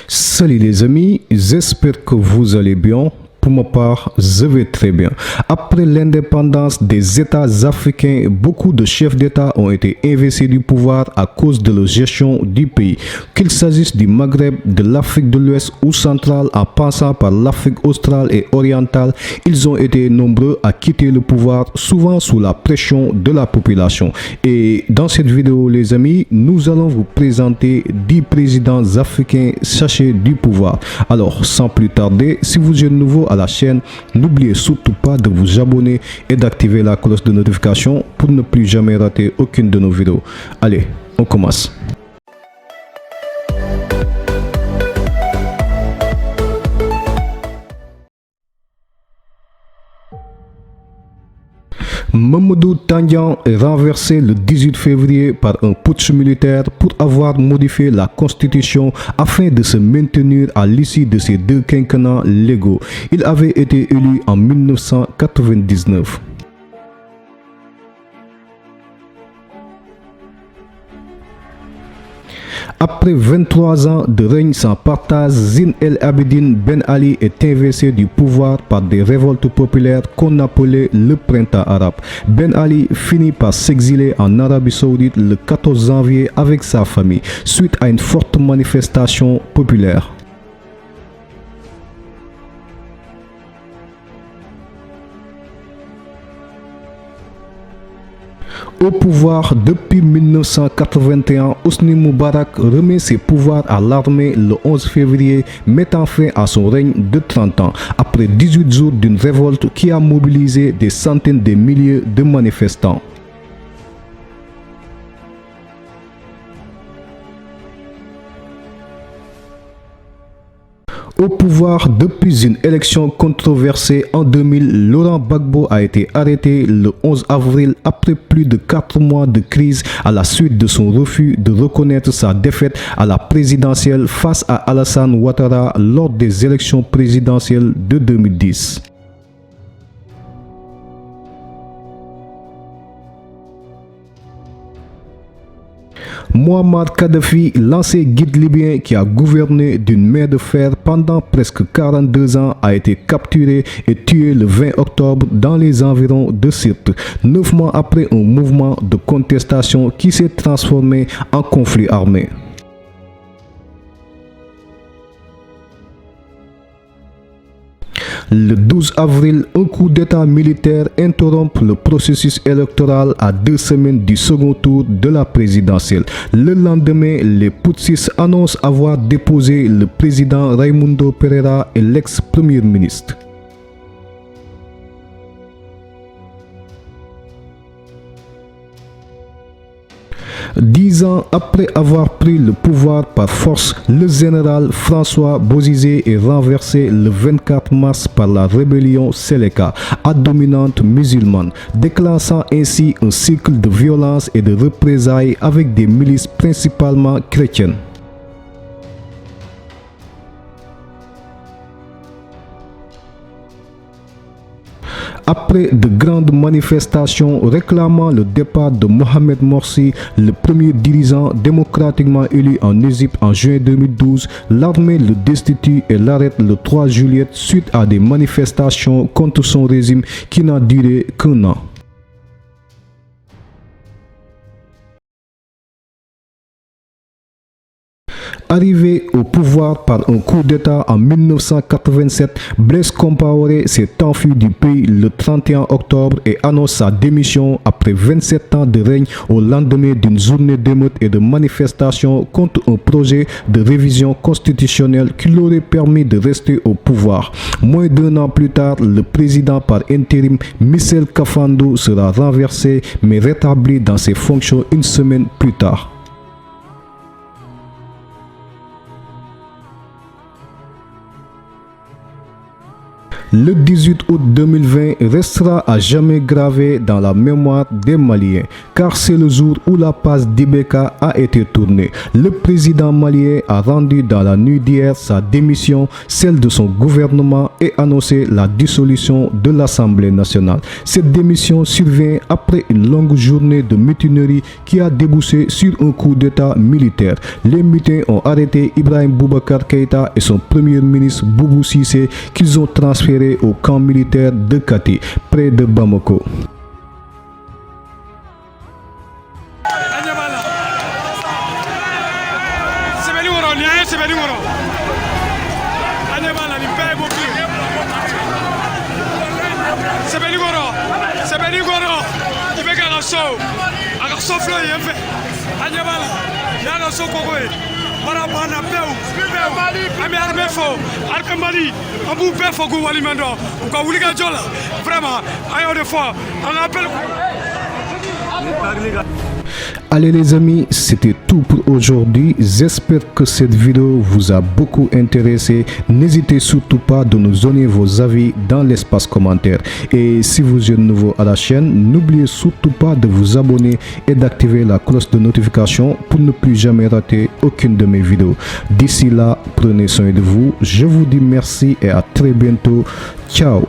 Salut les amis, j'espère que vous allez bien. Pour ma part, je vais très bien. Après l'indépendance des États africains, beaucoup de chefs d'État ont été investis du pouvoir à cause de la gestion du pays. Qu'il s'agisse du Maghreb, de l'Afrique de l'Ouest ou centrale, en passant par l'Afrique australe et orientale, ils ont été nombreux à quitter le pouvoir, souvent sous la pression de la population. Et dans cette vidéo, les amis, nous allons vous présenter 10 présidents africains sachés du pouvoir. Alors, sans plus tarder, si vous êtes nouveau à la chaîne, n'oubliez surtout pas de vous abonner et d'activer la cloche de notification pour ne plus jamais rater aucune de nos vidéos. Allez, on commence. Mamadou Tandian est renversé le 18 février par un putsch militaire pour avoir modifié la constitution afin de se maintenir à l'issue de ses 2 quinquennats légaux. Il avait été élu en 1999. Après 23 ans de règne sans partage, Zine El Abidine Ben Ali est investi du pouvoir par des révoltes populaires qu'on appelait le printemps arabe. Ben Ali finit par s'exiler en Arabie Saoudite le 14 janvier avec sa famille, suite à une forte manifestation populaire. Au pouvoir depuis 1981, Hosni Moubarak remet ses pouvoirs à l'armée le 11 février, mettant fin à son règne de 30 ans, après 18 jours d'une révolte qui a mobilisé des centaines de milliers de manifestants. Au pouvoir depuis une élection controversée en 2000, Laurent Gbagbo a été arrêté le 11 avril après plus de 4 mois de crise à la suite de son refus de reconnaître sa défaite à la présidentielle face à Alassane Ouattara lors des élections présidentielles de 2010. Mouammar Kadhafi, l'ancien guide libyen qui a gouverné d'une main de fer pendant presque 42 ans, a été capturé et tué le 20 octobre dans les environs de Sirte, 9 mois après un mouvement de contestation qui s'est transformé en conflit armé. Le 12 avril, un coup d'État militaire interrompt le processus électoral à 2 semaines du second tour de la présidentielle. Le lendemain, les putschistes annoncent avoir déposé le président Raimundo Pereira et l'ex-premier ministre. Dix ans après avoir pris le pouvoir par force, le général François Bozizé est renversé le 24 mars par la rébellion Seleka, à dominante musulmane, déclenchant ainsi un cycle de violence et de représailles avec des milices principalement chrétiennes. Après de grandes manifestations réclamant le départ de Mohamed Morsi, le premier dirigeant démocratiquement élu en Égypte en juin 2012, l'armée le destitue et l'arrête le 3 juillet suite à des manifestations contre son régime qui n'a duré qu'un an. Arrivé au pouvoir par un coup d'État en 1987, Blaise Compaoré s'est enfui du pays le 31 octobre et annonce sa démission après 27 ans de règne au lendemain d'une journée d'émeutes et de manifestations contre un projet de révision constitutionnelle qui lui aurait permis de rester au pouvoir. Moins d'1 an plus tard, le président par intérim Michel Kafando sera renversé mais rétabli dans ses fonctions une semaine plus tard. Le 18 août 2020 restera à jamais gravé dans la mémoire des Maliens, car c'est le jour où la passe d'Ibeka a été tournée. Le président malien a rendu dans la nuit d'hier sa démission, celle de son gouvernement, et annoncé la dissolution de l'Assemblée nationale. Cette démission survient après une longue journée de mutinerie qui a débouché sur un coup d'État militaire. Les mutins ont arrêté Ibrahim Boubacar Keïta et son premier ministre Boubou Cissé, qu'ils ont transférés au camp militaire de Kati, près de Bamako. Allez les amis, c'était tout pour aujourd'hui. J'espère que cette vidéo vous a beaucoup intéressé. N'hésitez surtout pas de nous donner vos avis dans l'espace commentaire. Et si vous êtes nouveau à la chaîne, n'oubliez surtout pas de vous abonner et d'activer la cloche de notification pour ne plus jamais rater aucune de mes vidéos. D'ici là, prenez soin de vous. Je vous dis merci et à très bientôt. Ciao.